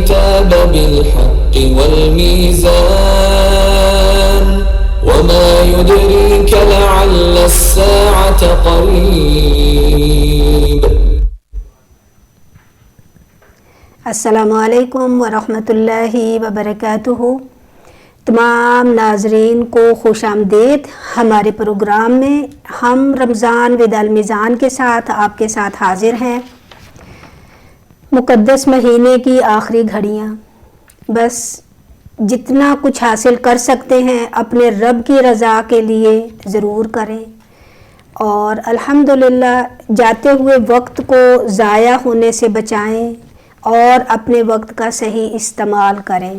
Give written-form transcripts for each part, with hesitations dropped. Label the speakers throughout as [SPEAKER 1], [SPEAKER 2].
[SPEAKER 1] الكتاب بالحق والميزان وما يدريك لعل الساعة قريب.
[SPEAKER 2] السلام علیکم ورحمۃ اللہ وبرکاتہ. تمام ناظرین کو خوش آمدید. ہمارے پروگرام میں ہم رمضان ود المیزان کے ساتھ آپ کے ساتھ حاضر ہیں. مقدس مہینے کی آخری گھڑیاں، بس جتنا کچھ حاصل کر سکتے ہیں اپنے رب کی رضا کے لیے ضرور کریں، اور الحمدللہ جاتے ہوئے وقت کو ضائع ہونے سے بچائیں اور اپنے وقت کا صحیح استعمال کریں.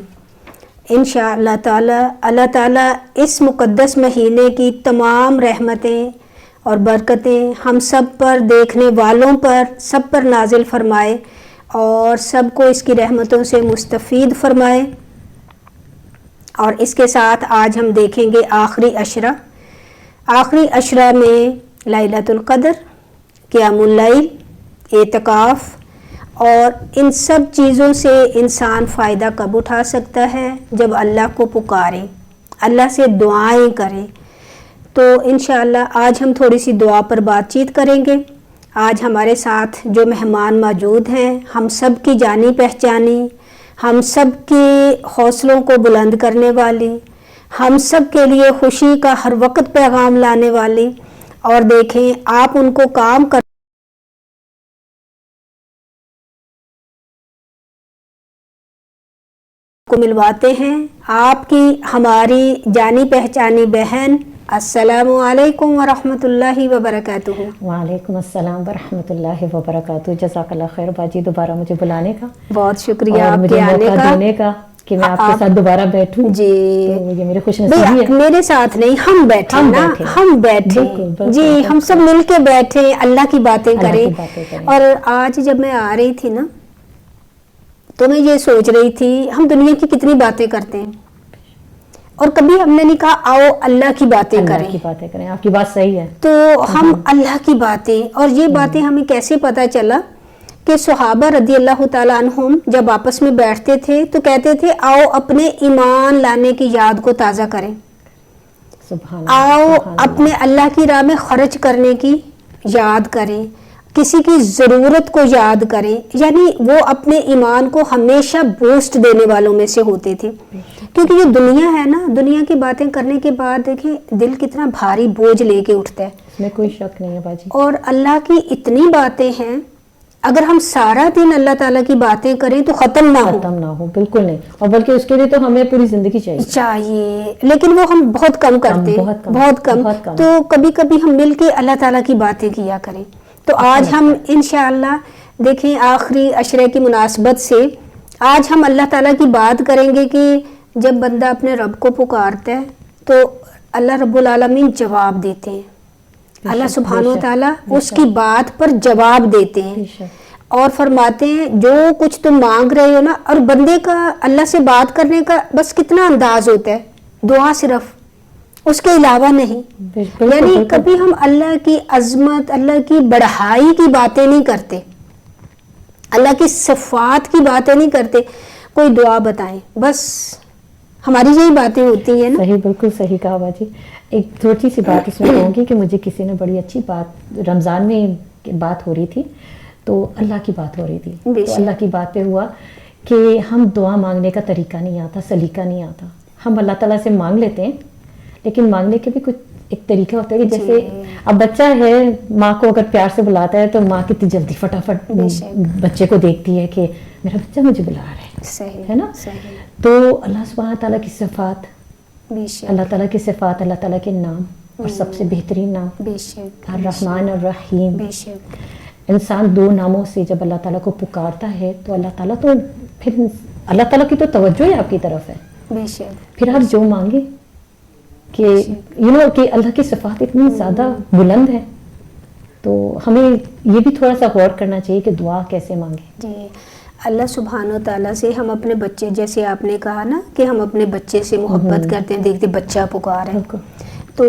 [SPEAKER 2] انشاءاللہ تعالی اللہ تعالیٰ اس مقدس مہینے کی تمام رحمتیں اور برکتیں ہم سب پر، دیکھنے والوں پر، سب پر نازل فرمائے اور سب کو اس کی رحمتوں سے مستفید فرمائے. اور اس کے ساتھ آج ہم دیکھیں گے آخری عشرہ. آخری عشرہ میں لیلۃ القدر، قیام اللیل، اعتکاف، اور ان سب چیزوں سے انسان فائدہ کب اٹھا سکتا ہے؟ جب اللہ کو پکارے، اللہ سے دعائیں کریں. تو انشاءاللہ آج ہم تھوڑی سی دعا پر بات چیت کریں گے. آج ہمارے ساتھ جو مہمان موجود ہیں، ہم سب کی جانی پہچانی، ہم سب کے حوصلوں کو بلند کرنے والی، ہم سب کے لیے خوشی کا ہر وقت پیغام لانے والی. اور دیکھیں آپ ان کو کام کر کو ملواتے ہیں. آپ کی ہماری جانی پہچانی بہن. السلام علیکم ورحمۃ اللہ وبرکاتہ.
[SPEAKER 3] وعلیکم السلام ورحمۃ اللہ وبرکاتہ. جزاک اللہ خیر باجی دوبارہ مجھے بلانے کا،
[SPEAKER 2] بہت شکریہ
[SPEAKER 3] اور
[SPEAKER 2] آپ
[SPEAKER 3] مجھے
[SPEAKER 2] کے آنے
[SPEAKER 3] موقع
[SPEAKER 2] کا.
[SPEAKER 3] دینے کا کہ میں آپ کے ساتھ دوبارہ بیٹھوں.
[SPEAKER 2] جی
[SPEAKER 3] تو یہ میرے خوش نصیبی ہے.
[SPEAKER 2] میرے ساتھ نہیں، ہم بیٹھے نا، ہم بیٹھے
[SPEAKER 3] بالکل،
[SPEAKER 2] جی، ہم سب مل کے بیٹھے اللہ کی باتیں
[SPEAKER 3] اللہ
[SPEAKER 2] کریں.
[SPEAKER 3] کی باتیں کریں.
[SPEAKER 2] اور آج جب میں آ رہی تھی نا تو میں یہ سوچ رہی تھی ہم دنیا کی کتنی باتیں کرتے ہیں، اور کبھی ہم نے نہیں کہا آؤ اللہ کی باتیں کریں.
[SPEAKER 3] اللہ کی باتیں کریں. آپ کی بات صحیح ہے.
[SPEAKER 2] تو ہم اللہ کی باتیں، اور یہ باتیں ہمیں کیسے پتہ چلا کہ صحابہ رضی اللہ تعالیٰ عنہم جب آپس میں بیٹھتے تھے تو کہتے تھے آؤ اپنے ایمان لانے کی یاد کو تازہ کریں،
[SPEAKER 3] سبحان
[SPEAKER 2] آؤ
[SPEAKER 3] اللہ.
[SPEAKER 2] اپنے اللہ کی راہ میں خرچ کرنے کی یاد کریں، کسی کی ضرورت کو یاد کریں. یعنی وہ اپنے ایمان کو ہمیشہ بوسٹ دینے والوں میں سے ہوتے تھے. کیونکہ یہ دنیا ہے نا، دنیا کی باتیں کرنے کے بعد دیکھیں دل کتنا بھاری بوجھ لے کے اٹھتا ہے.
[SPEAKER 3] اس میں کوئی شک نہیں ہے باجی.
[SPEAKER 2] اور اللہ کی اتنی باتیں ہیں، اگر ہم سارا دن اللہ تعالیٰ کی باتیں کریں تو ختم نہ ہو.
[SPEAKER 3] بالکل نہیں. اور بلکہ اس کے لیے تو ہمیں پوری زندگی
[SPEAKER 2] چاہیے، لیکن وہ ہم بہت کم کرتے ہیں، بہت کم. تو کبھی کبھی ہم مل کے اللہ تعالیٰ کی باتیں کیا کریں. تو آج ہم انشاءاللہ دیکھیں آخری عشرے کی مناسبت سے آج ہم اللہ تعالیٰ کی بات کریں گے کہ جب بندہ اپنے رب کو پکارتا ہے تو اللہ رب العالمین جواب دیتے ہیں. اللہ سبحانہ و تعالیٰ اس کی بات پر جواب دیتے ہیں اور فرماتے ہیں جو کچھ تم مانگ رہے ہو نا. اور بندے کا اللہ سے بات کرنے کا بس کتنا انداز ہوتا ہے، دعا صرف، اس کے علاوہ نہیں. یعنی کبھی ہم اللہ کی عظمت، اللہ کی بڑائی کی باتیں نہیں کرتے، اللہ کی صفات کی باتیں نہیں کرتے. کوئی دعا بتائیں، بس ہماری یہی باتیں ہوتی ہیں نا.
[SPEAKER 3] صحیح، بالکل صحیح کہا باجی. ایک چھوٹی سی بات اس میں کہوں گی کہ مجھے کسی نے بڑی اچھی بات، رمضان میں بات ہو رہی تھی تو اللہ کی بات ہو رہی تھی، تو اللہ کی بات پہ ہوا کہ ہم دعا مانگنے کا طریقہ نہیں آتا، سلیقہ نہیں آتا. ہم اللہ تعالیٰ سے مانگ لیتے ہیں، لیکن مانگنے کے بھی کچھ ایک طریقہ ہوتا ہے کہ جیسے اب بچہ ہے، ماں کو اگر پیار سے بلاتا ہے تو ماں کتنی جلدی فٹافٹ بچے کو دیکھتی ہے کہ میرا بچہ مجھے بلا رہا ہے نا. تو اللہ سبحانہ تعالیٰ کی صفات، اللہ تعالیٰ کی صفات، اللہ تعالیٰ کے نام، اور سب سے بہترین نام الرحمن الرحیم. انسان دو ناموں سے جب اللہ تعالیٰ کو پکارتا ہے تو اللہ تعالیٰ تو پھر اللہ تعالیٰ کی تو توجہ ہی آپ کی طرف ہے. پھر آپ جو مانگے کہ کہ اللہ کی صفات اتنی زیادہ بلند ہے، تو ہمیں یہ بھی تھوڑا سا غور کرنا چاہیے کہ دعا کیسے مانگیں.
[SPEAKER 2] جی، اللہ سبحانہ و تعالیٰ سے ہم اپنے بچے، جیسے آپ نے کہا نا کہ ہم اپنے بچے سے محبت کرتے ہیں، دیکھتے بچہ پکار ہے، تو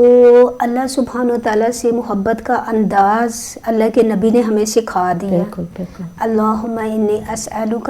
[SPEAKER 2] اللہ سبحانہ و تعالیٰ سے محبت کا انداز اللہ کے نبی نے ہمیں سکھا دیا. اللہم انی اسألک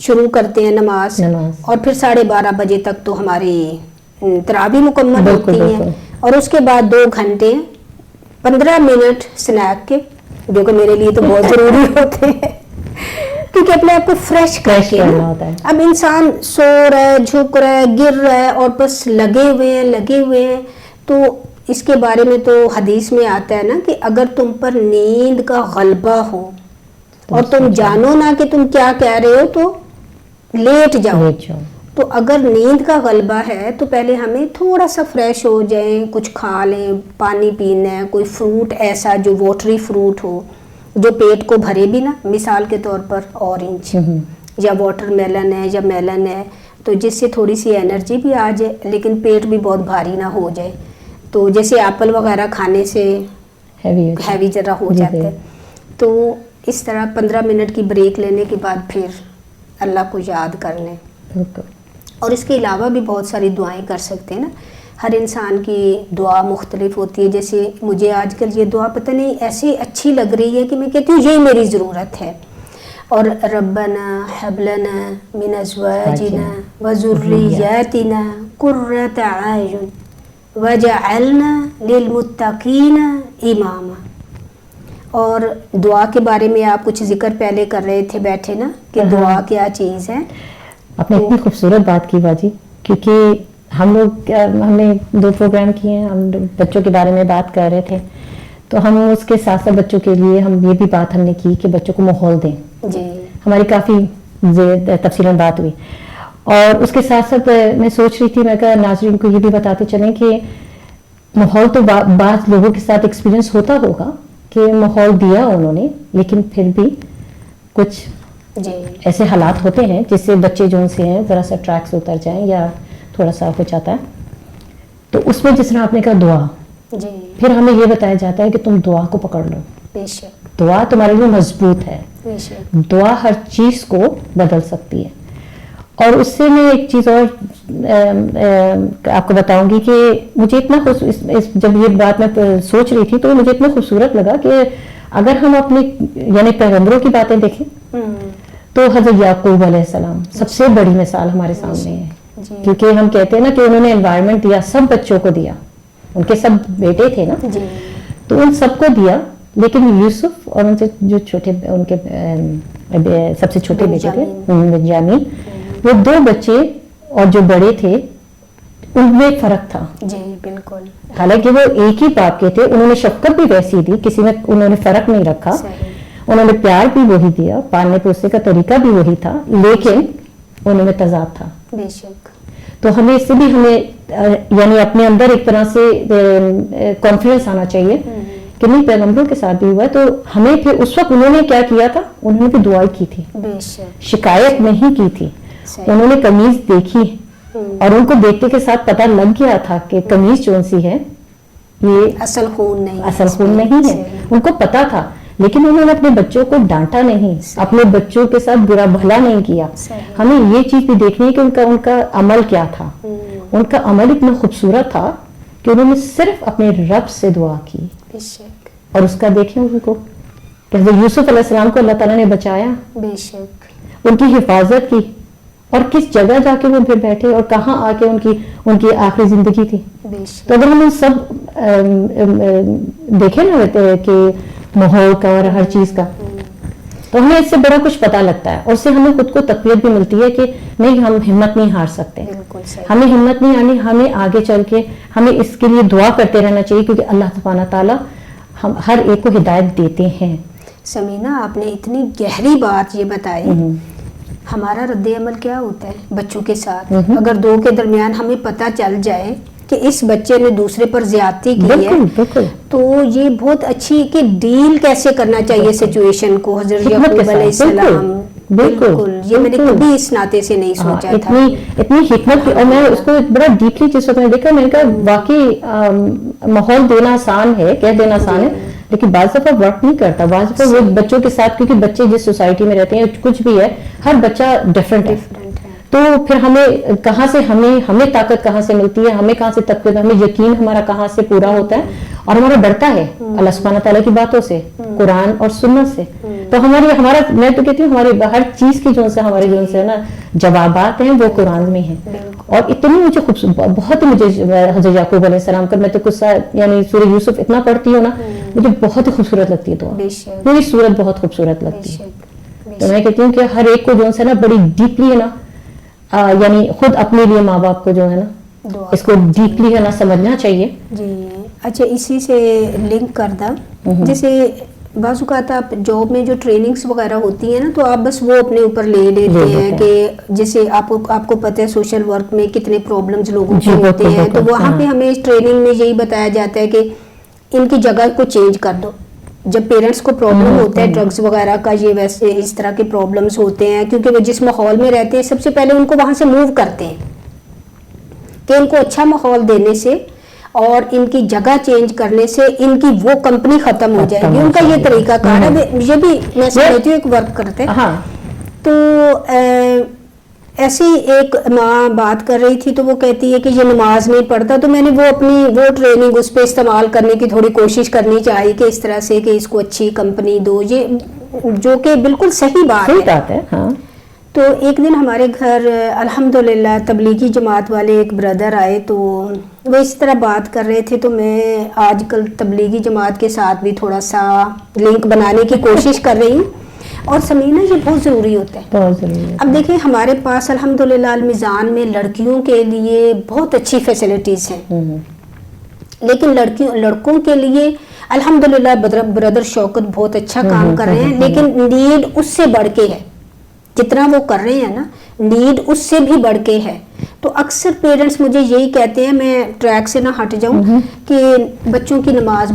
[SPEAKER 2] شروع کرتے ہیں نماز اور پھر 12:30 بجے تک تو ہماری تراویح مکمل ہوتی ہیں، اور اس کے بعد 2 گھنٹے 15 منٹ سنیک کے، جو کہ میرے لیے تو بہت ضروری ہوتے ہیں کیونکہ اپنے آپ کو فریش کر کے اب انسان سو رہا ہے، جھک رہا ہے، گر رہا ہے اور بس لگے ہوئے ہیں. تو اس کے بارے میں تو حدیث میں آتا ہے نا کہ اگر تم پر نیند کا غلبہ ہو اور تم جانو نا کہ تم کیا کہہ رہے ہو تو لیٹ جاؤ. تو اگر نیند کا غلبہ ہے تو پہلے ہمیں تھوڑا سا فریش ہو جائیں، کچھ کھا لیں، پانی پینا ہے، کوئی فروٹ ایسا جو واٹری فروٹ ہو جو پیٹ کو بھرے بھی نا، مثال کے طور پر اورنج یا واٹر میلن ہے یا میلن ہے، تو جس سے تھوڑی سی انرجی بھی آ جائے لیکن پیٹ بھی بہت بھاری نہ ہو جائے. تو جیسے ایپل وغیرہ کھانے سے ہیوی ذرا ہو جاتا ہے. تو اس طرح 15 منٹ کی بریک لینے کے بعد پھر اللہ کو یاد کر لیں. اور اس کے علاوہ بھی بہت ساری دعائیں کر سکتے ہیں نا. ہر انسان کی دعا مختلف ہوتی ہے. جیسے مجھے آج کل یہ دعا پتہ نہیں ایسی اچھی لگ رہی ہے کہ میں کہتی ہوں یہی میری ضرورت ہے. اور ربنا هب لنا من ازواجنا وذرياتنا قرة اعين وجعلنا للمتقين اماما. اور دعا کے بارے میں آپ کچھ ذکر پہلے کر رہے تھے بیٹھے نا کہ دعا کیا چیز ہے.
[SPEAKER 3] آپ نے اتنی خوبصورت بات کی باجی، کیونکہ ہم نے 2 پروگرام کیے ہیں، ہم بچوں کے بارے میں بات کر رہے تھے، تو ہم اس کے ساتھ ساتھ بچوں کے لیے ہم یہ بھی بات ہم نے کی کہ بچوں کو ماحول دیں.
[SPEAKER 2] جی
[SPEAKER 3] ہماری کافی تفصیلاً بات ہوئی. اور اس کے ساتھ ساتھ میں سوچ رہی تھی، میں کہا ناظرین کو یہ بھی بتاتے چلیں کہ ماحول تو بعض لوگوں کے ساتھ ایکسپیرینس ہوتا ہوگا کہ ماحول دیا انہوں نے، لیکن پھر بھی کچھ ایسے حالات ہوتے ہیں جس سے بچے جو ان سے ہیں ذرا سا ٹریک سے اتر جائیں یا تھوڑا سا ہو جاتا ہے. تو اس میں جس طرح آپ نے کہا دعا، پھر ہمیں یہ بتایا جاتا ہے کہ تم دعا کو پکڑ لو. دعا تمہارے لیے مضبوط ہے. دعا ہر چیز کو بدل سکتی ہے. اور اس سے میں ایک چیز اور آپ کو بتاؤں گی کہ مجھے اتنا جب یہ بات میں سوچ رہی تھی تو مجھے اتنا خوبصورت لگا کہ اگر ہم اپنے یعنی پیغمبروں کی باتیں دیکھیں تو حضرت یعقوب علیہ السلام سب سے بڑی مثال ہمارے سامنے ہے. کیونکہ ہم کہتے ہیں نا کہ انہوں نے انوائرمنٹ دیا، سب بچوں کو دیا، ان کے سب بیٹے تھے نا، تو ان سب کو دیا. لیکن یوسف اور ان سے جو چھوٹے ان کے سب سے چھوٹے بیٹے تھے بنیامین، وہ 2 بچے اور جو بڑے تھے ان میں فرق تھا.
[SPEAKER 2] جی بالکل.
[SPEAKER 3] حالانکہ وہ ایک ہی باپ کے تھے، انہوں نے شفقت بھی ویسی دی، کسی میں انہوں نے فرق نہیں رکھا. انہوں نے پیار بھی وہی دیا، پالنے پوسنے کا طریقہ بھی وہی تھا، لیکن انہوں میں تضاد تھا.
[SPEAKER 2] بے شک.
[SPEAKER 3] تو ہمیں اس سے بھی یعنی اپنے اندر ایک طرح سے کانفیڈنس آنا چاہیے کہ نہیں پیغمبروں کے ساتھ بھی ہوا ہے. تو ہمیں پھر اس وقت انہوں نے کیا کیا تھا، انہوں نے بھی دعائیں کی تھی، شکایت نہیں کی تھی. انہوں نے قمیض دیکھی اور ان کو دیکھتے کے ساتھ پتہ لگ گیا تھا کہ قمیض جو سی ہے یہ
[SPEAKER 2] اصل خون
[SPEAKER 3] نہیں ہے. ان کو پتا تھا، لیکن انہوں نے اپنے بچوں کو ڈانٹا نہیں، اپنے بچوں کے ساتھ برا بھلا نہیں کیا. ہمیں یہ چیز بھی دیکھنی ہے کہ ان کا عمل کیا تھا. ان کا عمل اتنا خوبصورت تھا کہ انہوں نے صرف اپنے رب سے دعا کی. اور اس کا دیکھیں ان کو کہ حضرت یوسف علیہ السلام کو اللہ تعالیٰ نے بچایا،
[SPEAKER 2] بے شک
[SPEAKER 3] ان کی حفاظت کی، اور کس جگہ جا کے وہ پھر بیٹھے اور کہاں آ کے ان کی آخری زندگی تھی. تو اگر ہم سب دیکھیں نا کہ ماحول کا اور ہر چیز کا، تو ہمیں اس سے بڑا کچھ پتہ لگتا ہے، اور اس سے ہمیں خود کو تقویت بھی ملتی ہے کہ نہیں ہم ہمت نہیں ہار سکتے. ہمیں ہمت نہیں آنی، ہمیں آگے چل کے ہمیں اس کے لیے دعا کرتے رہنا چاہیے، کیونکہ اللہ سبحانہ تعالیٰ ہم ہر ایک کو ہدایت دیتے ہیں.
[SPEAKER 2] سمینہ آپ نے اتنی گہری بات یہ بتائی. ہمارا رد عمل کیا ہوتا ہے بچوں کے ساتھ؟ اگر 2 کے درمیان ہمیں پتہ چل جائے کہ اس بچے نے دوسرے پر زیادتی کی ہے، تو یہ بہت اچھی کہ ڈیل کیسے کرنا چاہیے سچویشن کو. حضرت یعقوب علیہ السلام بالکل یہ میں نے کبھی اس ناطے سے نہیں سوچا تھا.
[SPEAKER 3] اتنی حکمت. اور میں اس کو بڑا ڈیپلی جس وقت میں دیکھا، میں نے کہا واقعی ماحول دینا آسان ہے، کہہ دینا آسان ہے، لیکن بعض دفعہ ورک نہیں کرتا. بعض دفعہ وہ بچوں کے ساتھ، کیونکہ بچے جس سوسائٹی میں رہتے ہیں کچھ بھی ہے، ہر بچہ ڈفرینٹ ہے. تو پھر ہمیں کہاں سے ہمیں طاقت کہاں سے ملتی ہے، ہمیں کہاں سے تقویت، ہمیں یقین ہمارا کہاں سے پورا ہوتا ہے اور ہمارا بڑھتا ہے اللہ سبحانہ تعالیٰ کی باتوں سے، قرآن اور سنت سے. تو ہمارا میں تو کہتی ہوں ہماری ہر چیز کی جو سے ہمارے جو سے نا جوابات ہیں وہ قرآن میں ہیں. اور اتنی مجھے خوبصورت بہت مجھے حضرت یعقوب علیہ السلام کا میں تو کچھ یعنی سورہ یوسف اتنا پڑھتی ہوں نا مجھے بہت ہی خوبصورت لگتی ہے دعا, پوری صورت بہت خوبصورت لگتی ہے. تو میں کہتی ہوں کہ ہر ایک کو جو ہے نا بڑی ڈیپلی ہے نا یعنی خود اپنے لیے ماں باپ کو جو ہے نا اس کو ڈیپلی ہے نا سمجھنا چاہیے.
[SPEAKER 2] جی اچھا اسی سے لنک کر دا, جیسے بعض اوقات آپ جاب میں جو ٹریننگز وغیرہ ہوتی ہیں نا تو آپ بس وہ اپنے اوپر لے لیتے ہیں کہ جیسے آپ کو پتہ ہے سوشل ورک میں کتنے پرابلمز لوگوں کو ہوتے ہیں, تو وہاں پہ ہمیں ٹریننگ میں یہی بتایا جاتا ہے کہ ان کی جگہ کو چینج کر دو. جب پیرنٹس کو پرابلم ہوتا ہے ڈرگز وغیرہ کا, یہ ویسے اس طرح کے پرابلمز ہوتے ہیں کیونکہ وہ جس ماحول میں رہتے ہیں سب سے پہلے ان کو وہاں سے موو کرتے ہیں کہ ان کو اچھا ماحول دینے سے اور ان کی جگہ چینج کرنے سے ان کی وہ کمپنی ختم ہو جائے گی. ان کا یہ طریقہ کار ہے, یہ بھی میں سمجھتی ہوں ایک ورک کرتے ہیں. تو ایسی ایک ماں بات کر رہی تھی تو وہ کہتی ہے کہ یہ نماز نہیں پڑھتا, تو میں نے وہ اپنی وہ ٹریننگ اس پہ استعمال کرنے کی تھوڑی کوشش کرنی چاہیے کہ اس طرح سے کہ اس کو اچھی کمپنی دو, یہ جو کہ بالکل صحیح بات ہے. تو ایک دن ہمارے گھر الحمدللہ تبلیغی جماعت والے ایک بردر آئے, تو وہ اس طرح بات کر رہے تھے, تو میں آج کل تبلیغی جماعت کے ساتھ بھی تھوڑا سا لنک بنانے کی کوشش کر رہی ہوں, اور سمینہ یہ بہت ضروری ہوتا ہے. اب دیکھیں ہمارے پاس الحمدللہ المیزان میں لڑکیوں کے لیے بہت اچھی فیسلٹیز ہیں, لیکن لڑکوں کے لیے الحمدللہ بردر شوکت بہت اچھا کام کر رہے ہیں, لیکن نیڈ اس سے بڑھ کے ہے. جتنا وہ کر رہے ہیں نا نیڈ اس سے بھی بڑھ کے ہے. تو اکثر پیرنٹس مجھے یہی کہتے ہیں, میں ٹریک سے نہ ہٹ جاؤں, کہ بچوں کی نماز.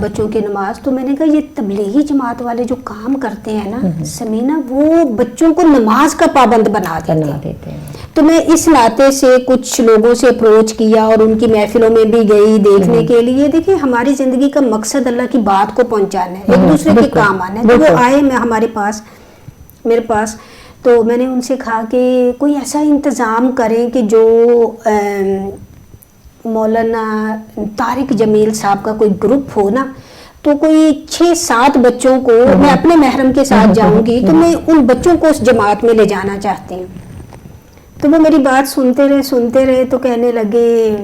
[SPEAKER 2] تو میں نے کہا یہ تبلیغی جماعت والے جو کام کرتے ہیں نا سمینہ, وہ بچوں کو نماز کا پابند بنا دیتے ہیں. تو میں اس ناطے سے کچھ لوگوں سے اپروچ کیا اور ان کی محفلوں میں بھی گئی دیکھنے کے لیے. دیکھیں ہماری زندگی کا مقصد اللہ کی بات کو پہنچانا ہے, ایک دوسرے کے کام آنا ہے. تو وہ آئے میرے پاس, تو میں نے ان سے کہا کہ کوئی ایسا انتظام کریں کہ جو مولانا طارق جمیل صاحب کا کوئی گروپ ہو نا, تو کوئی 6-7 بچوں کو میں اپنے محرم کے ساتھ جاؤں گی, تو میں ان بچوں کو اس جماعت میں لے جانا چاہتی ہوں. تو وہ میری بات سنتے رہے تو کہنے لگے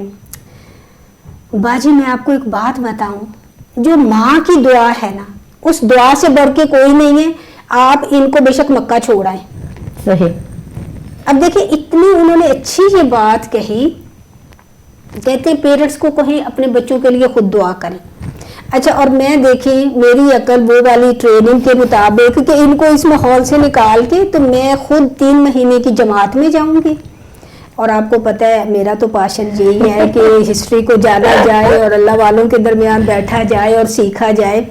[SPEAKER 2] باجی میں آپ کو ایک بات بتاؤں, جو ماں کی دعا ہے نا اس دعا سے بڑھ کے کوئی نہیں ہے. آپ ان کو بے شک مکہ چھوڑائیں.
[SPEAKER 3] صحیح.
[SPEAKER 2] اب دیکھیں اتنی انہوں نے اچھی یہ بات کہی, کہتے ہیں پیرنٹس کو کہیں اپنے بچوں کے لیے خود دعا کریں. اچھا, اور میں دیکھیں میری عقل وہ والی ٹریننگ کے مطابق کہ ان کو اس ماحول سے نکال کے تو میں خود 3 مہینے کی جماعت میں جاؤں گی. اور آپ کو پتہ ہے میرا تو پاشن یہی ہے کہ ہسٹری کو جانا جائے اور اللہ والوں کے درمیان بیٹھا جائے اور سیکھا جائے.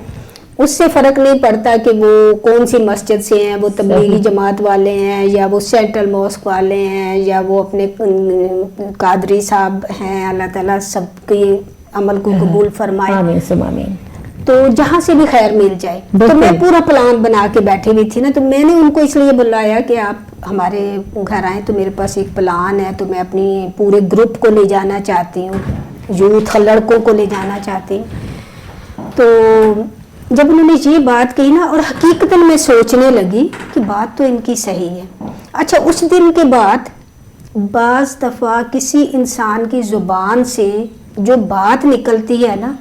[SPEAKER 2] اس سے فرق نہیں پڑتا کہ وہ کون سی مسجد سے ہیں, وہ تبلیغی جماعت والے ہیں یا وہ سینٹرل موسک والے ہیں یا وہ اپنے قادری صاحب ہیں. اللہ تعالیٰ سب کے عمل کو قبول فرمائے.
[SPEAKER 3] آمین.
[SPEAKER 2] تو جہاں سے بھی خیر مل جائے. تو میں پورا پلان بنا کے بیٹھی ہوئی تھی نا, تو میں نے ان کو اس لیے بلایا کہ آپ ہمارے گھر آئیں, تو میرے پاس ایک پلان ہے, تو میں اپنی پورے گروپ کو لے جانا چاہتی ہوں, یوتھ لڑکوں کو لے جانا چاہتی ہوں. تو جب انہوں نے یہ بات کہی نا, اور حقیقتاً میں سوچنے لگی کہ بات تو ان کی صحیح ہے. اچھا, اس دن کے بعد بعض دفعہ کسی انسان کی زبان سے جو بات نکلتی ہے نا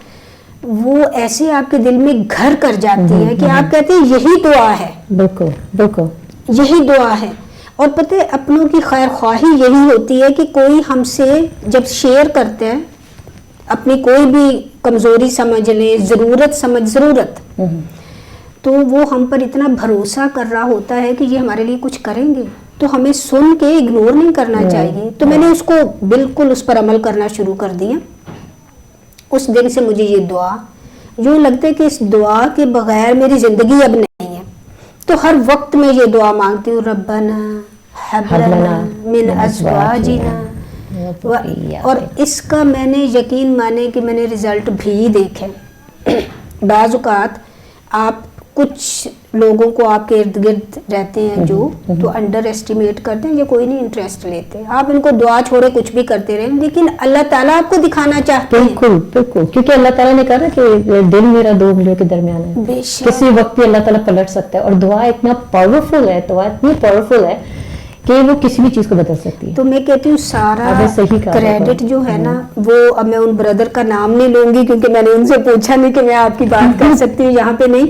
[SPEAKER 2] وہ ایسے آپ کے دل میں گھر کر جاتی ہے کہ آپ کہتے ہیں یہی دعا ہے.
[SPEAKER 3] بالکل
[SPEAKER 2] یہی دعا ہے. اور پتہ ہے اپنوں کی خیر خواہی یہی ہوتی ہے کہ کوئی ہم سے جب شیئر کرتے ہیں اپنی کوئی بھی کمزوری سمجھ لیں, ضرورت, تو وہ ہم پر اتنا بھروسہ کر رہا ہوتا ہے کہ یہ ہمارے لیے کچھ کریں گے, تو ہمیں سن کے اگنور نہیں کرنا چاہیے. تو میں نے اس کو بالکل اس پر عمل کرنا شروع کر دیا. اس دن سے مجھے یہ دعا یوں لگتا ہے کہ اس دعا کے بغیر میری زندگی اب نہیں ہے. تو ہر وقت میں یہ دعا مانگتی ہوں, ربنا ہب لنا من ازواجنا. اور اس کا میں نے یقین مانے کہ میں نے رزلٹ بھی دیکھے. بعض اوقات آپ کچھ لوگوں کو آپ کے ارد گرد رہتے ہیں جو تو انڈر ایسٹیمیٹ کرتے ہیں، یہ کوئی نہیں انٹرسٹ لیتے. آپ ان کو دعا چھوڑے کچھ بھی کرتے رہیں، لیکن اللہ تعالیٰ آپ کو دکھانا چاہتے ہیں.
[SPEAKER 3] بالکل بالکل، کیونکہ اللہ تعالیٰ نے کہا کہ دل میرا دو انگلیوں کے درمیان ہے،
[SPEAKER 2] بے شک.
[SPEAKER 3] کسی وقت بھی اللہ تعالیٰ پلٹ سکتا ہے. اور دعا اتنا پاورفل ہے، دعا اتنی پاورفل ہے کہ وہ کسی بھی چیز کو بدل سکتی ہے.
[SPEAKER 2] تو میں کہتی ہوں سارا
[SPEAKER 3] آپ نے صحیح کہا.
[SPEAKER 2] کریڈٹ جو ہے نا وہ، اب میں ان بردر کا نام نہیں لوں گی کیونکہ میں نے ان سے پوچھا نہیں کہ میں آپ کی بات کر سکتی ہوں یہاں پہ نہیں،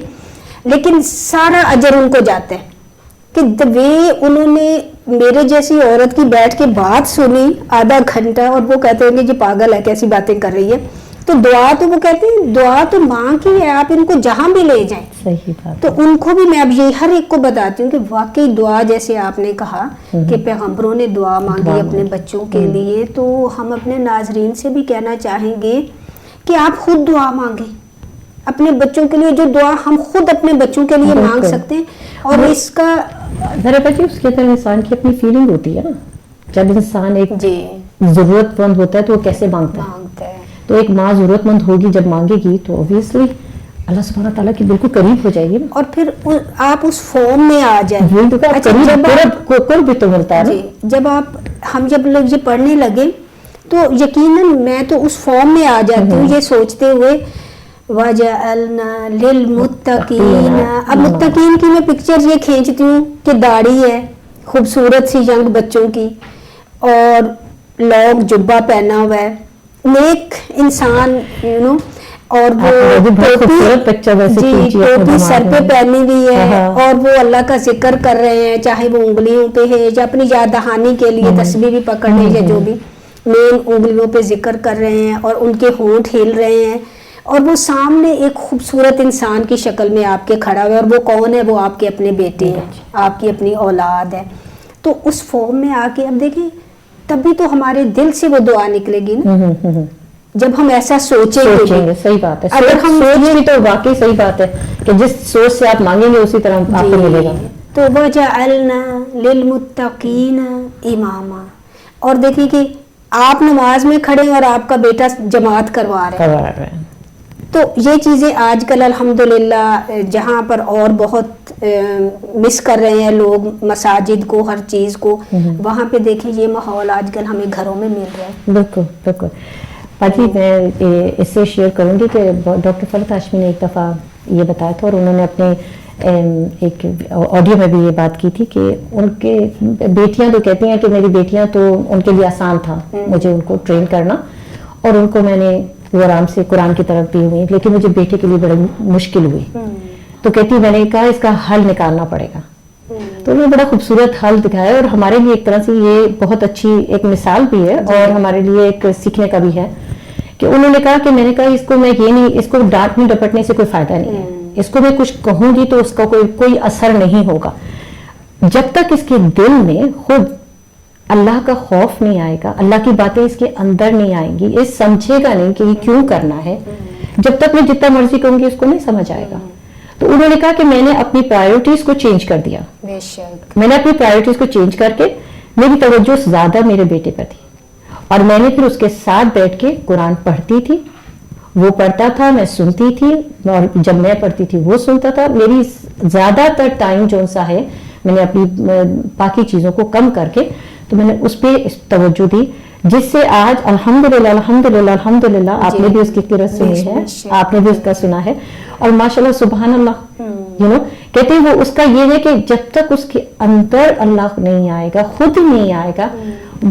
[SPEAKER 2] لیکن سارا اجر ان کو جاتا ہے کہ the way انہوں نے میرے جیسی عورت کی بیٹھ کے بات سنی آدھا گھنٹہ، اور وہ کہتے ہیں کہ یہ پاگل ہے کیسی باتیں کر رہی ہے. تو دعا تو وہ کہتے ہیں دعا تو ماں کی ہے، آپ ان کو جہاں بھی لے جائیں.
[SPEAKER 3] صحیح بات.
[SPEAKER 2] تو ان کو بھی میں اب یہ ہر ایک کو بتاتی ہوں کہ واقعی دعا، جیسے آپ نے کہا کہ پیغمبروں نے دعا مانگی اپنے بچوں کے لیے، تو ہم اپنے ناظرین سے بھی کہنا چاہیں گے کہ آپ خود دعا مانگیں اپنے بچوں کے لیے، جو دعا ہم خود اپنے بچوں کے لیے مانگ سکتے ہیں. اور اس کا
[SPEAKER 3] ذرا بچے اس کے اندر انسان کی اپنی فیلنگ ہوتی ہے نا، جب انسان ایک ضرورت مند ہوتا ہے تو وہ کیسے مانگتا ہے. تو ایک ماں ضرورت مند ہوگی، جب مانگے گی تو اوبیسلی اللہ سبحانہ تعالیٰ کی بالکل قریب ہو جائے گی نا. اور
[SPEAKER 2] پھر آپ اس فارم میں آ جائیں.
[SPEAKER 3] قرب بھی تو ملتا ہے.
[SPEAKER 2] جب ہم لوگ یہ پڑھنے لگے تو یقیناً میں تو اس فارم میں آ جاتی ہوں یہ سوچتے ہوئے وَجَعَلْنَا لِلْمُتَّقِينَ. اب متقین کی میں پکچر یہ کھینچتی ہوں کہ داڑھی ہے خوبصورت سی ینگ بچوں کی، اور لوگ جبہ پہنا ہوا ہے، نیک انسان اور وہ ٹوپی سر پہ پہنی ہوئی ہے، اور وہ اللہ کا ذکر کر رہے ہیں، چاہے وہ انگلیوں پہ ہے یا اپنی یاد دہانی کے لیے تسبیح بھی پکڑ رہے ہیں یا جو بھی مین انگلیوں پہ ذکر کر رہے ہیں، اور ان کے ہونٹ ہل رہے ہیں، اور وہ سامنے ایک خوبصورت انسان کی شکل میں آپ کے کھڑا ہوا ہے. اور وہ کون ہے؟ وہ آپ کے اپنے بیٹے ہیں، آپ کی اپنی اولاد ہے. تو اس فارم میں آ کے اب دیکھیں تبھی تو ہمارے دل سے وہ دعا نکلے گی نا، جب ہم ایسا سوچیں گے.
[SPEAKER 3] صحیح بات ہے.
[SPEAKER 2] اگر ہم
[SPEAKER 3] سوچ بھی تو واقعی صحیح بات ہے کہ جس سوچ سے آپ مانگیں گے اسی طرح آپ کو ملے گا.
[SPEAKER 2] تو وَجَعَلْنَا لِلْمُتَّقِينَ إِمَامًا. اور دیکھیں کہ آپ نماز میں کھڑے اور آپ کا بیٹا جماعت کروا رہا ہے. تو یہ چیزیں آج کل الحمدللہ جہاں پر اور بہت مس کر رہے ہیں لوگ مساجد کو، ہر چیز کو، وہاں پہ دیکھیں یہ ماحول آج کل ہمیں گھروں میں مل رہا ہے.
[SPEAKER 3] بالکل بالکل. باجی میں اس سے شیئر کروں گی کہ ڈاکٹر فلک ہاشمی نے ایک دفعہ یہ بتایا تھا، اور انہوں نے اپنے ایک آڈیو میں بھی یہ بات کی تھی کہ ان کے بیٹیاں تو کہتی ہیں کہ میری بیٹیاں تو ان کے لیے آسان تھا مجھے ان کو ٹرین کرنا، اور ان کو میں نے وہ آرام سے قرآن کی طرف دی ہوئی، لیکن مجھے بیٹے کے لیے بڑی مشکل ہوئی. تو کہتی میں نے کہا اس کا حل نکالنا پڑے گا. تو انہوں نے بڑا خوبصورت حل دکھایا، اور ہمارے لیے ایک طرح سے یہ بہت اچھی ایک مثال بھی ہے اور ہمارے لیے ایک سیکھنے کا بھی ہے کہ انہوں نے کہا کہ میں نے کہا اس کو میں یہ نہیں، اس کو ڈانٹنے ڈپٹنے سے کوئی فائدہ نہیں ہے، اس کو میں کچھ کہوں گی تو اس کا کوئی اثر نہیں ہوگا جب تک اس کے دل میں خود اللہ کا خوف نہیں آئے گا، اللہ کی باتیں اس کے اندر نہیں آئیں گی، یہ سمجھے گا نہیں کہ یہ کیوں کرنا ہے. جب تک میں جتنا مرضی کہوں گی اس کو نہیں سمجھ آئے گا. تو انہوں نے کہا کہ میں نے اپنی پرائیورٹیز کو چینج کر دیا. میں نے اپنی پرائیورٹیز کو چینج کر کے میری توجہ زیادہ میرے بیٹے پر تھی، اور میں نے پھر اس کے ساتھ بیٹھ کے قرآن پڑھتی تھی، وہ پڑھتا تھا میں سنتی تھی، اور جب میں پڑھتی تھی وہ سنتا تھا. میری زیادہ تر ٹائم جو سا ہے میں نے اپنی باقی چیزوں کو کم کر کے تو میں نے اس پہ توجہ دی، جس سے آج الحمدللہ الحمدللہ الحمدللہ آپ نے بھی اس کی قرت سنی ہے، آپ نے بھی اس کا سنا ہے، اور ماشاءاللہ سبحان اللہ کہتے ہیں وہ اس کا یہ ہے کہ جب تک اس کے اندر اللہ نہیں آئے گا، خود نہیں آئے گا،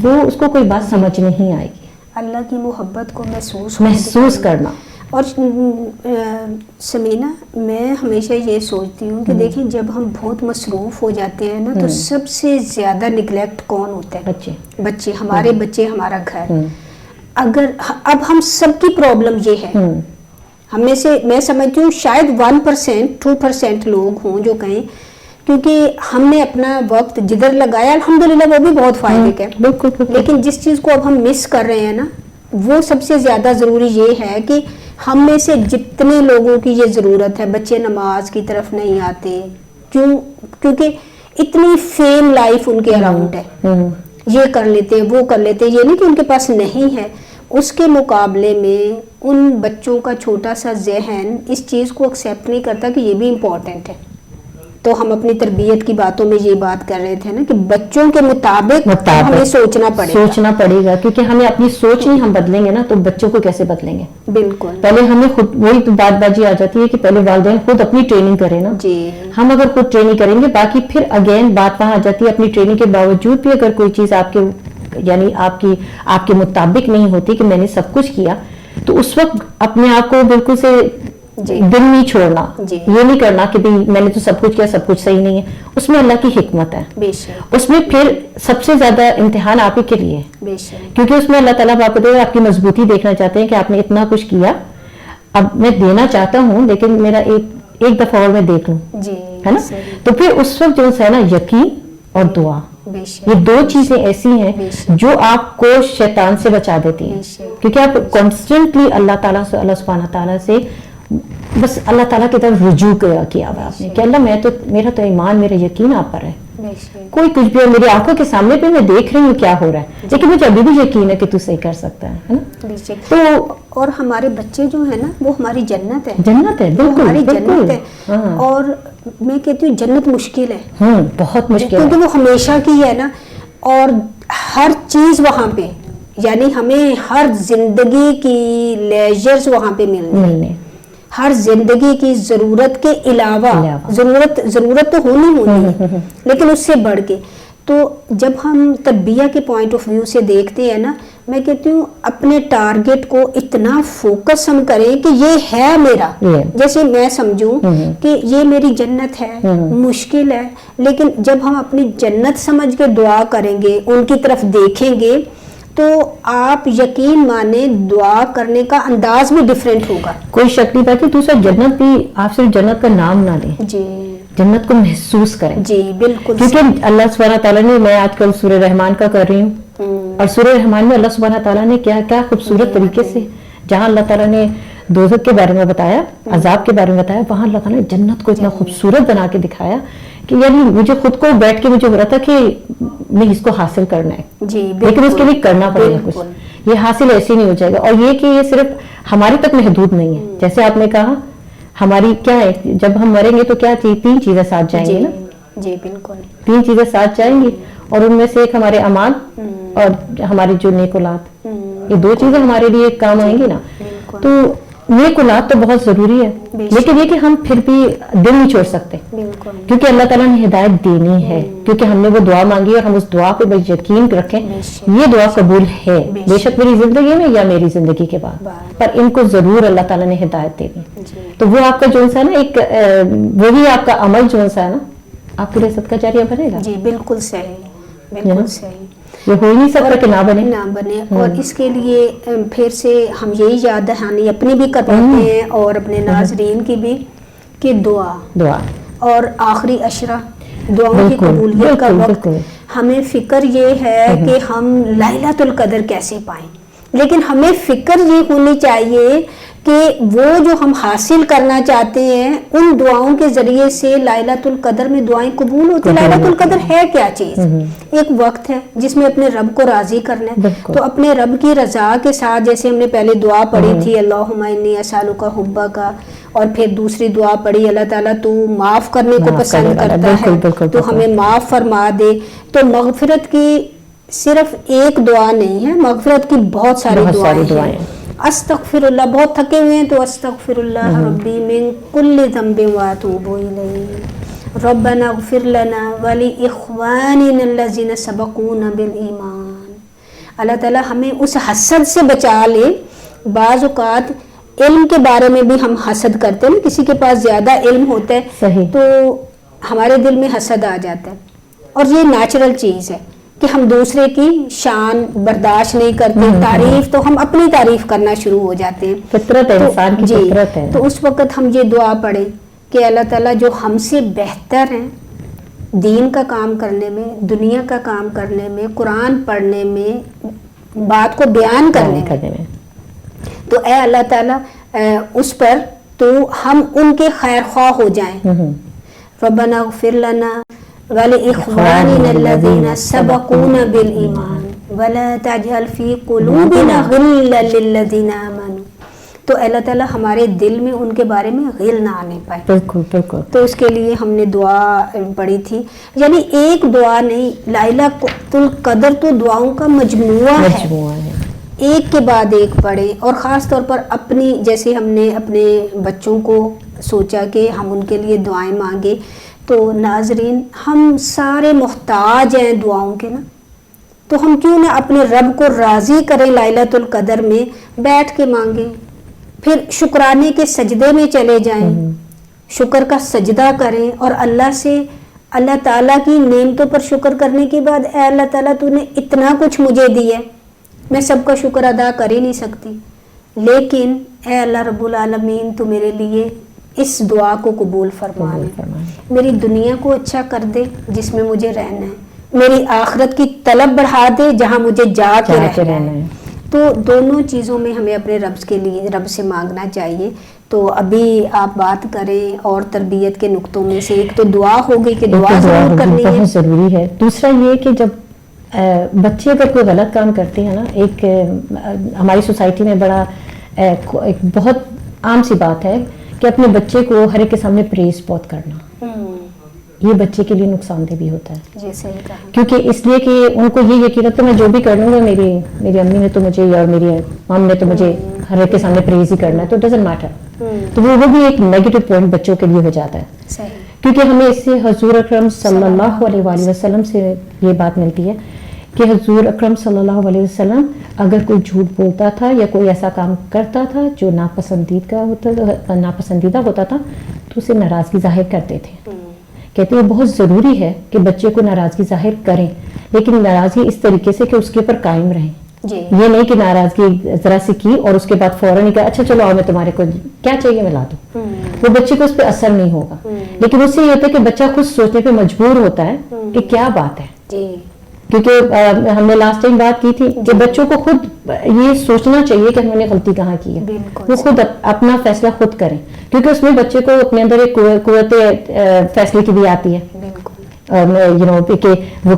[SPEAKER 3] وہ اس کو کوئی بات سمجھ نہیں آئے گی.
[SPEAKER 2] اللہ کی محبت کو محسوس
[SPEAKER 3] کرنا.
[SPEAKER 2] اور سمینا میں ہمیشہ یہ سوچتی ہوں کہ دیکھیں جب ہم بہت مصروف ہو جاتے ہیں نا تو سب سے زیادہ نگلیکٹ کون ہوتا ہے؟ بچے ہمارے بچے ہمارا گھر. اگر اب ہم سب کی پرابلم یہ ہے، ہمیں سے میں سمجھتی ہوں شاید 1% 2% لوگ ہوں جو کہیں کیونکہ ہم نے اپنا وقت جدھر لگایا الحمدللہ وہ بھی بہت فائدے کا ہے، لیکن جس چیز کو اب ہم مس کر رہے ہیں نا وہ سب سے زیادہ ضروری یہ ہے کہ ہم میں سے جتنے لوگوں کی یہ ضرورت ہے بچے نماز کی طرف نہیں آتے، کیونکہ اتنی فیم لائف ان کے اراؤنڈ ہے، یہ کر لیتے وہ کر لیتے، یہ نہیں کہ ان کے پاس نہیں ہے، اس کے مقابلے میں ان بچوں کا چھوٹا سا ذہن اس چیز کو ایکسیپٹ نہیں کرتا کہ یہ بھی امپورٹنٹ ہے. تو ہم اپنی تربیت کی باتوں میں یہ بات کر رہے تھے نا کہ بچوں کے مطابق ہمیں سوچنا پڑے گا
[SPEAKER 3] کیونکہ ہمیں اپنی سوچ نہیں ہم بدلیں گے نا تو بچوں کو کیسے بدلیں گے.
[SPEAKER 2] بالکل.
[SPEAKER 3] پہلے ہمیں خود وہی تو بات بازی آ جاتی ہے کہ پہلے والدین خود اپنی ٹریننگ کریں نا.
[SPEAKER 2] جی.
[SPEAKER 3] ہم اگر خود ٹریننگ کریں گے باقی پھر اگین بات وہاں آ جاتی ہے اپنی ٹریننگ کے باوجود بھی اگر کوئی چیز آپ کے یعنی آپ کے مطابق نہیں ہوتی کہ میں نے سب کچھ کیا تو اس وقت اپنے آپ کو بالکل سے دل نہیں چھوڑنا. یہ نہیں کرنا کہ میں نے تو سب کچھ کیا سب کچھ صحیح نہیں ہے. اس میں اللہ کی حکمت ہے. اس میں پھر سب سے زیادہ امتحان آپ ہی کے لیے ہے کیونکہ اس میں اللہ تعالیٰ آپ کی مضبوطی دیکھنا چاہتے ہیں کہ آپ نے اتنا کچھ کیا اب میں دینا چاہتا ہوں لیکن میرا ایک دفعہ اور میں دیکھ لوں ہے نا. تو پھر اس وقت جو ہے نا یقین اور دعا یہ دو چیزیں ایسی ہیں جو آپ کو شیطان سے بچا دیتی ہیں کیونکہ آپ کانسٹنٹلی اللہ تعالیٰ سے اللہ سبحانہ تعالیٰ سے بس اللہ تعالیٰ کی طرف رجوع کیا ہوا آپ نے کہ اللہ میرا تو ایمان میرا یقین آپ پر ہے. کوئی کچھ بھی میری آنکھوں کے سامنے پہ میں دیکھ رہی ہوں کیا ہو رہا ہے لیکن مجھے ابھی بھی یقین ہے کہ تو صحیح کر سکتا ہے نا.
[SPEAKER 2] تو اور ہمارے بچے جو ہے نا وہ ہماری جنت ہے.
[SPEAKER 3] بالکل
[SPEAKER 2] ہماری جنت ہے. اور میں کہتی ہوں جنت مشکل ہے
[SPEAKER 3] بہت مشکل
[SPEAKER 2] کیونکہ وہ ہمیشہ کی ہے نا اور ہر چیز وہاں پہ یعنی ہمیں ہر زندگی کی لیجرز وہاں پہ ملنے ہر زندگی کی ضرورت کے علاوہ ضرورت تو ہونی لیکن اس سے بڑھ کے. تو جب ہم تربیہ کے پوائنٹ آف ویو سے دیکھتے ہیں نا میں کہتی ہوں اپنے ٹارگٹ کو اتنا فوکس ہم کریں کہ یہ ہے میرا جیسے میں سمجھوں کہ یہ میری جنت ہے. مشکل ہے لیکن جب ہم اپنی جنت سمجھ کے دعا کریں گے ان کی طرف دیکھیں گے تو آپ یقین مانے دعا کرنے کا انداز بھی ڈیفرنٹ ہوگا.
[SPEAKER 3] کوئی شک نہیں باقی دوسرا جنت بھی آپ صرف جنت کا نام نہ لیں جنت کو محسوس کریں.
[SPEAKER 2] جی بالکل.
[SPEAKER 3] کیونکہ اللہ سبحانہ تعالیٰ نے میں آج کل سورہ رحمان کا کر رہی ہوں اور سورہ رحمان میں اللہ سبحانہ تعالیٰ نے کیا کیا خوبصورت طریقے سے جہاں اللہ تعالیٰ نے دوزخ کے بارے میں بتایا عذاب کے بارے میں بتایا وہاں اللہ تعالیٰ نے جنت کو اتنا خوبصورت بنا کے دکھایا کہ یعنی مجھے خود کو بیٹھ کے مجھے ہو رہا تھا کہ نہیں اس کو حاصل کرنا ہے لیکن اس کے لیے کرنا پڑے گا کچھ. یہ حاصل ایسے نہیں ہو جائے گا. اور یہ کہ یہ صرف ہمارے تک محدود نہیں ہے جیسے آپ نے کہا ہماری کیا ہے جب ہم مریں گے تو کیا 3 چیزیں ساتھ جائیں گی نا.
[SPEAKER 2] جی بالکل
[SPEAKER 3] 3 چیزیں ساتھ جائیں گی اور ان میں سے ایک ہمارے امان اور ہماری جو نیک اولاد یہ 2 چیزیں ہمارے لیے کام آئیں گی نا. تو نیک اولاد تو بہت ضروری ہے لیکن یہ کہ ہم پھر بھی دل نہیں چھوڑ سکتے کیونکہ اللہ تعالیٰ نے ہدایت دینی ہے کیونکہ ہم نے وہ دعا مانگی اور ہم اس دعا پہ بس یقین رکھیں یہ دعا قبول ہے بے شک میری زندگی میں یا میری زندگی کے بعد پر ان کو ضرور اللہ تعالیٰ نے ہدایت دینی. تو وہ آپ کا جو سا نا ایک وہی آپ کا عمل جو سا ہے نا آپ کے لیے صدقہ جاریہ بنے گا.
[SPEAKER 2] جی بالکل صحیح بالکل صحیح.
[SPEAKER 3] یہ ہو ہی نہیں سکتا کہ نہ
[SPEAKER 2] بنے. اور اس کے لیے پھر سے ہم یہی یاد دہانی اپنی بھی کرواتے ہیں اور اپنے ناظرین کی بھی کہ دعا اور آخری عشرہ دعاؤں کی قبولیت کا وقت ہمیں فکر یہ ہے کہ ہم لیلۃ القدر کیسے پائیں لیکن ہمیں فکر یہ ہونی چاہیے کہ وہ جو ہم حاصل کرنا چاہتے ہیں ان دعاؤں کے ذریعے سے لیلۃ القدر میں دعائیں قبول ہوتی. لیلۃ القدر ہے کیا چیز؟ ایک وقت ہے جس میں اپنے رب کو راضی کرنا ہے. تو اپنے رب کی رضا کے ساتھ جیسے ہم نے پہلے دعا پڑھی تھی اللہم انی اسالک حبک اور پھر دوسری دعا پڑھی اللہ تعالیٰ تو معاف کرنے کو پسند کرتا ہے تو ہمیں معاف فرما دے. تو مغفرت کی صرف ایک دعا نہیں ہے مغفرت کی بہت ساری دعائیں ہیں. استغفر اللہ بہت تھکے ہوئے ہیں تو استغفر اللہ ربی من کل ذنب واتوب الیہ ربنا اغفر لنا ولاخواننا الذین سبقونا بالایمان. اللہ تعالیٰ ہمیں اس حسد سے بچا لے. بعض اوقات علم کے بارے میں بھی ہم حسد کرتے ہیں کسی کے پاس زیادہ علم ہوتا ہے تو ہمارے دل میں حسد آ جاتا ہے اور یہ نیچرل چیز ہے کہ ہم دوسرے کی شان برداشت نہیں کرتے. تعریف تو ہم اپنی تعریف کرنا شروع ہو جاتے ہیں
[SPEAKER 3] فطرت ہے انسان کی فطرت ہے.
[SPEAKER 2] تو اس وقت ہم یہ دعا پڑھیں کہ اللہ تعالیٰ جو ہم سے بہتر ہیں دین کا کام کرنے میں دنیا کا کام کرنے میں قرآن پڑھنے میں بات کو بیان کرنے میں تو اے اللہ تعالیٰ اس پر تو ہم ان کے خیر خواہ ہو جائیں. ربنا اغفر لنا وَلِإِخْوَانِنَا الَّذِينَ سَبَقُونَا بِالْإِيمَانِ وَلَا تَجْعَلْ فِي قُلُوبِنَا غِلًّا لِلَّذِينَ آمَنُوا. تو اللہ تعالیٰ ہمارے دل میں ان کے بارے میں غل نہ آنے پائے.
[SPEAKER 3] بالکل بالکل.
[SPEAKER 2] تو اس کے لیے ہم نے دعا پڑھی تھی. یعنی ایک دعا نہیں، لائلۃ القدر تو دعاؤں کا مجموعہ ہے، ایک کے بعد ایک پڑھیں. اور خاص طور پر اپنی، جیسے ہم نے اپنے بچوں کو سوچا کہ ہم ان کے لیے دعائیں مانگے، تو ناظرین ہم سارے محتاج ہیں دعاؤں کے نا، تو ہم کیوں نہ اپنے رب کو راضی کریں لائلۃ القدر میں بیٹھ کے مانگیں، پھر شکرانے کے سجدے میں چلے جائیں، شکر کا سجدہ کریں اور اللہ سے، اللہ تعالیٰ کی نعمتوں پر شکر کرنے کے بعد، اے اللہ تعالیٰ تو نے اتنا کچھ مجھے دیا، میں سب کا شکر ادا کر ہی نہیں سکتی، لیکن اے اللہ رب العالمین تو میرے لیے اس دعا کو قبول فرما لے، میری دنیا کو اچھا کر دے جس میں مجھے رہنا ہے، میری آخرت کی طلب بڑھا دے جہاں مجھے جا کے رہنا ہے. تو دونوں چیزوں میں ہمیں اپنے رب سے مانگنا چاہیے. تو ابھی آپ بات کریں اور تربیت کے نقطوں میں سے ایک تو دعا ہوگی کہ دعا ضرور کرنی ہے،
[SPEAKER 3] بہت ضروری ہے. دوسرا یہ کہ جب بچے اگر کوئی غلط کام کرتے ہیں نا، ایک ہماری سوسائٹی میں بڑا ایک بہت عام سی بات ہے کہ اپنے بچے کو ہر ایک کے سامنے پریز بہت کرنا، یہ بچے کے لیے نقصان دہ بھی ہوتا ہے.
[SPEAKER 2] جی صحیح کہا.
[SPEAKER 3] کیونکہ اس لیے کہ ان کو یہ یقین ہوتا ہے میں جو بھی کر لوں گا، میری امی نے تو مجھے اور میری مام نے تو مجھے ہر ایک کے سامنے پریز ہی کرنا ہے، تو ڈزنٹ میٹر. تو وہ بھی ایک نیگیٹو پوائنٹ بچوں کے لیے ہو جاتا ہے.
[SPEAKER 2] صحیح.
[SPEAKER 3] کیونکہ ہمیں اس سے حضور اکرم صلی اللہ علیہ وآلہ وسلم سے یہ بات ملتی ہے کہ حضور اکرم صلی اللہ علیہ وسلم اگر کوئی جھوٹ بولتا تھا یا کوئی ایسا کام کرتا تھا جو ناپسندیدہ ہوتا تھا تو اسے ناراضگی ظاہر کرتے تھے. کہتے ہیں بہت ضروری ہے کہ بچے کو ناراضگی ظاہر کریں، لیکن ناراضگی اس طریقے سے کہ اس کے اوپر قائم رہیں. یہ نہیں کہ ناراضگی ذرا سی کی اور اس کے بعد فوراً ہی کہا اچھا چلو آؤ میں تمہارے کو کیا چاہیے میں لا دوں. وہ بچے کو اس پہ اثر نہیں ہوگا. لیکن اس سے یہ ہوتا ہے کہ بچہ خود سوچنے پہ مجبور ہوتا ہے کہ کیا بات ہے. کیونکہ ہم نے لاسٹ ٹائم بات کی تھی کہ بچوں کو خود یہ سوچنا چاہیے کہ ہم نے غلطی کہاں کی ہے، وہ خود اپنا فیصلہ خود کریں، کیونکہ اس میں بچے کو اپنے اندر ایک قوت فیصلے کی بھی آتی ہے، کہ وہ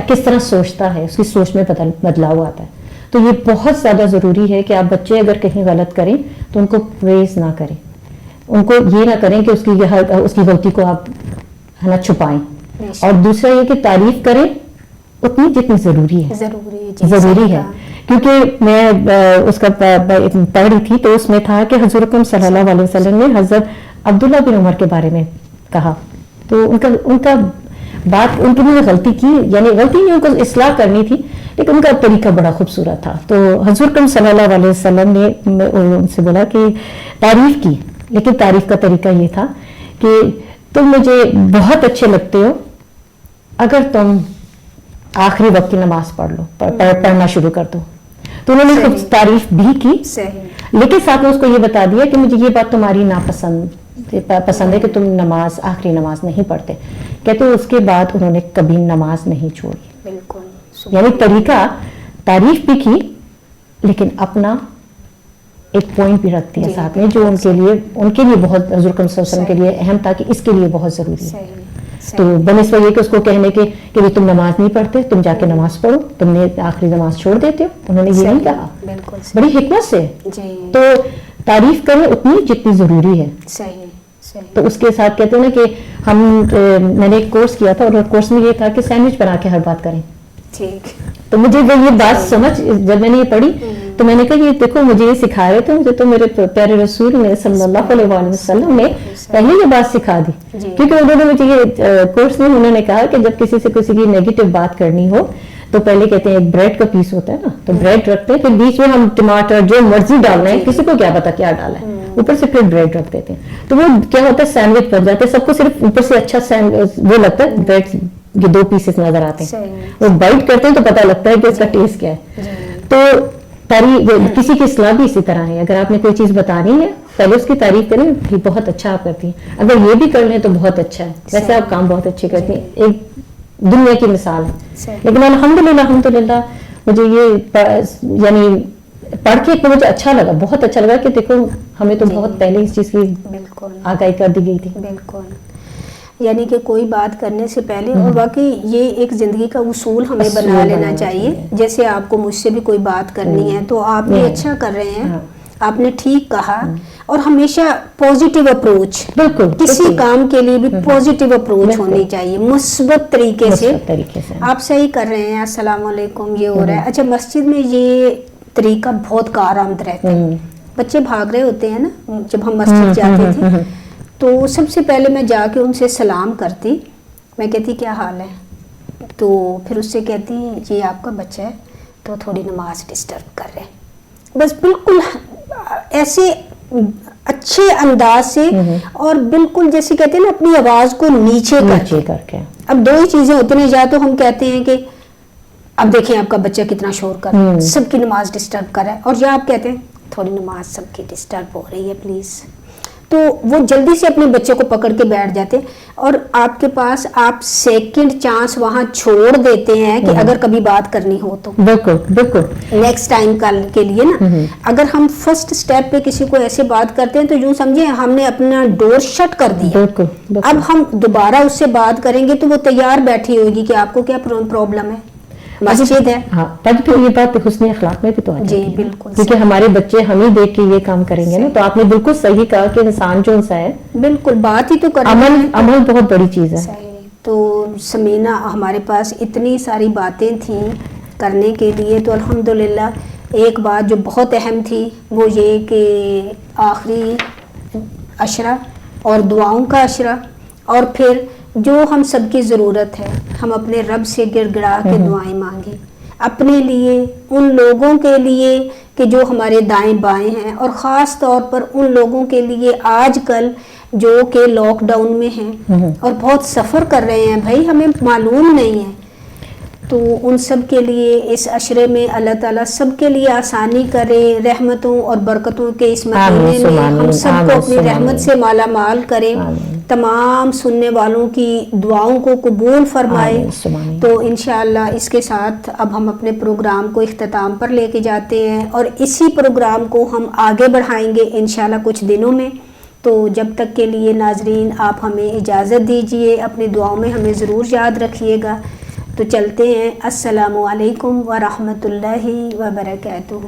[SPEAKER 3] کس طرح سوچتا ہے، اس کی سوچ میں بدلاؤ آتا ہے. تو یہ بہت زیادہ ضروری ہے کہ آپ بچے اگر کہیں غلط کریں تو ان کو پریز نہ کریں، ان کو یہ نہ کریں کہ اس کی غلطی کو آپ چھپائیں. اور دوسرا یہ کہ تعریف کریں اتنی جتنی ضروری ہے. کیونکہ میں اس کا پڑھ رہی تھی تو اس میں تھا کہ حضور اکرم صلی اللہ علیہ وسلم نے حضرت عبداللہ بن عمر کے بارے میں کہا، تو ان کا بات، ان کی نے غلطی کی، یعنی غلطی نہیں، ان کو اصلاح کرنی تھی، لیکن ان کا طریقہ بڑا خوبصورت تھا. تو حضور اکرم صلی اللہ علیہ وسلم نے ان سے بولا کہ تعریف کی، لیکن تعریف کا طریقہ یہ تھا کہ تم مجھے بہت اچھے لگتے ہو اگر تم آخری وقت کی نماز پڑھ لو، پڑھنا شروع کر دو. تو انہوں نے خود تعریف بھی کی، لیکن ساتھ میں اس کو یہ بتا دیا کہ مجھے یہ بات تمہاری پسند ہے کہ تم نماز، آخری نماز نہیں پڑھتے. کہتے اس کے بعد انہوں نے کبھی نماز نہیں چھوڑی. بالکل. یعنی طریقہ تعریف بھی کی لیکن اپنا ایک پوائنٹ بھی رکھتی ہے ساتھ میں جو ان کے لیے بہت، حضور صلی اللہ علیہ وسلم کے لیے اہم تھا کہ اس کے لیے بہت ضروری ہے. تو بنسبت یہ کہ اس کو کہنے کے کہ تم نماز نہیں پڑھتے، تم جا کے نماز پڑھو، تم نے آخری نماز چھوڑ دیتے ہو، انہوں نے یہ نہیں کہا، بڑی حکمت سے. تو تعریف کریں اتنی جتنی ضروری ہے. تو اس کے ساتھ کہتے ہیں نا کہ میں نے ایک کورس کیا تھا اور کورس میں یہ تھا کہ سینڈوچ بنا کے ہر بات کریں. تو مجھے یہ بات سمجھ، جب میں نے یہ پڑھی تو میں نے کہا یہ دیکھو مجھے یہ سکھا رہے تھے، مجھے تو میرے پیارے رسول نے صلی اللہ علیہ وآلہ وسلم نے پہلے یہ بات سکھا دی. کیونکہ انہوں نے مجھے یہ کورس میں انہوں نے کہا کہ جب کسی سے کسی کی نیگیٹو بات کرنی ہو تو پہلے کہتے ہیں ایک بریڈ کا پیس ہوتا ہے نا، تو بریڈ رکھتے ہیں، پھر بیچ میں ہم ٹماٹر جو مرضی ڈالنا ہے، کسی کو کیا پتا کیا ڈالا ہے، اوپر سے پھر بریڈ رکھ دیتے ہیں. تو وہ کیا ہوتا ہے سینڈوچ بن جاتا ہے، سب کو صرف اوپر سے اچھا وہ لگتا ہے، بریڈ یہ 2 پیسز نظر آتے ہیں، وہ بائٹ کرتے ہیں تو پتہ لگتا ہے کہ اس کا ٹیسٹ کیا ہے. تو کسی کی اصلاح بھی اسی طرح ہے، اگر آپ نے کوئی چیز بتانی ہے پہلے اس کی تعریف کریں، یہ بہت اچھا آپ کرتی ہیں، اگر یہ بھی کر لیں تو بہت اچھا ہے، ویسے آپ کام بہت اچھے کرتی ہیں، ایک دنیا کی مثال ہے. لیکن الحمدللہ مجھے یہ یعنی پڑھ کے مجھے اچھا لگا، بہت اچھا لگا کہ دیکھو ہمیں تو بہت پہلے اس چیز کی آگاہی کر دی گئی تھی.
[SPEAKER 2] بالکل. یعنی کہ کوئی بات کرنے سے پہلے، اور باقی یہ ایک زندگی کا اصول ہمیں بنا لینا چاہیے. جیسے آپ کو مجھ سے بھی کوئی بات کرنی ہے تو آپ بھی اچھا کر رہے ہیں، آپ نے ٹھیک کہا. اور ہمیشہ پازیٹیو اپروچ,
[SPEAKER 3] بالکل
[SPEAKER 2] کسی کام کے لیے بھی پازیٹیو اپروچ ہونی چاہیے, مثبت طریقے سے. آپ صحیح کر رہے ہیں, السلام علیکم یہ ہو رہا ہے. اچھا, مسجد میں یہ طریقہ بہت کارآمد رہتا ہے. بچے بھاگ رہے ہوتے ہیں نا, جب ہم مسجد جاتے تھے تو سب سے پہلے میں جا کے ان سے سلام کرتی, میں کہتی کیا حال ہے, تو پھر اس سے کہتی یہ آپ کا بچہ ہے تو تھوڑی نماز ڈسٹرب کر رہے ہیں. بس بالکل ایسے اچھے انداز سے, اور بالکل جیسے کہتے ہیں نا اپنی آواز کو نیچے کر کے. اب دو ہی چیزیں ہوتی ہیں, یا تو ہم کہتے ہیں کہ اب دیکھیں آپ کا بچہ کتنا شور کر رہا ہے, سب کی نماز ڈسٹرب کر رہا ہے, اور یا آپ کہتے ہیں تھوڑی نماز سب کی ڈسٹرب ہو رہی ہے پلیز. تو وہ جلدی سے اپنے بچے کو پکڑ کے بیٹھ جاتے, اور آپ کے پاس آپ سیکنڈ چانس وہاں چھوڑ دیتے ہیں کہ اگر کبھی بات کرنی ہو تو
[SPEAKER 3] بالکل
[SPEAKER 2] نیکسٹ ٹائم کے لیے نا. اگر ہم فرسٹ سٹیپ پہ کسی کو ایسے بات کرتے ہیں تو یوں سمجھیں ہم نے اپنا ڈور شٹ کر دیا. اب ہم دوبارہ اس سے بات کریں گے تو وہ تیار بیٹھی ہوگی کہ آپ کو کیا پرابلم ہے, مسجد ہے.
[SPEAKER 3] ہاں, تب پھر یہ بات حسن اخلاق میں بھی تو آ جاتی ہے.
[SPEAKER 2] جی بالکل,
[SPEAKER 3] کیونکہ ہمارے بچے ہمیں دیکھ کے یہ کام کریں گے نا. تو آپ نے بالکل صحیح کہا کہ انسان جو انسان ہے,
[SPEAKER 2] بالکل بات ہی تو
[SPEAKER 3] عمل بہت بڑی چیز ہے.
[SPEAKER 2] تو سمینا ہمارے پاس اتنی ساری باتیں تھیں کرنے کے لیے, تو الحمدللہ ایک بات جو بہت اہم تھی وہ یہ کہ آخری عشرہ اور دعاؤں کا عشرہ, اور پھر جو ہم سب کی ضرورت ہے ہم اپنے رب سے گڑ گڑا کے دعائیں مانگیں اپنے لیے, ان لوگوں کے لیے کہ جو ہمارے دائیں بائیں ہیں, اور خاص طور پر ان لوگوں کے لیے آج کل جو کہ لاک ڈاؤن میں ہیں اور بہت سفر کر رہے ہیں. بھائی ہمیں معلوم نہیں ہے, تو ان سب کے لیے اس عشرے میں اللہ تعالیٰ سب کے لیے آسانی کرے, رحمتوں اور برکتوں کے اس مہینے میں ہم سب کو اپنی رحمت سے مالا مال کرے, تمام سننے والوں کی دعاؤں کو قبول فرمائے. تو انشاءاللہ اس کے ساتھ اب ہم اپنے پروگرام کو اختتام پر لے کے جاتے ہیں, اور اسی پروگرام کو ہم آگے بڑھائیں گے انشاءاللہ کچھ دنوں میں. تو جب تک کے لیے ناظرین آپ ہمیں اجازت دیجئے, اپنی دعاؤں میں ہمیں ضرور یاد رکھیے گا. تو چلتے ہیں, السلام علیکم ورحمۃ اللہ وبرکاتہ.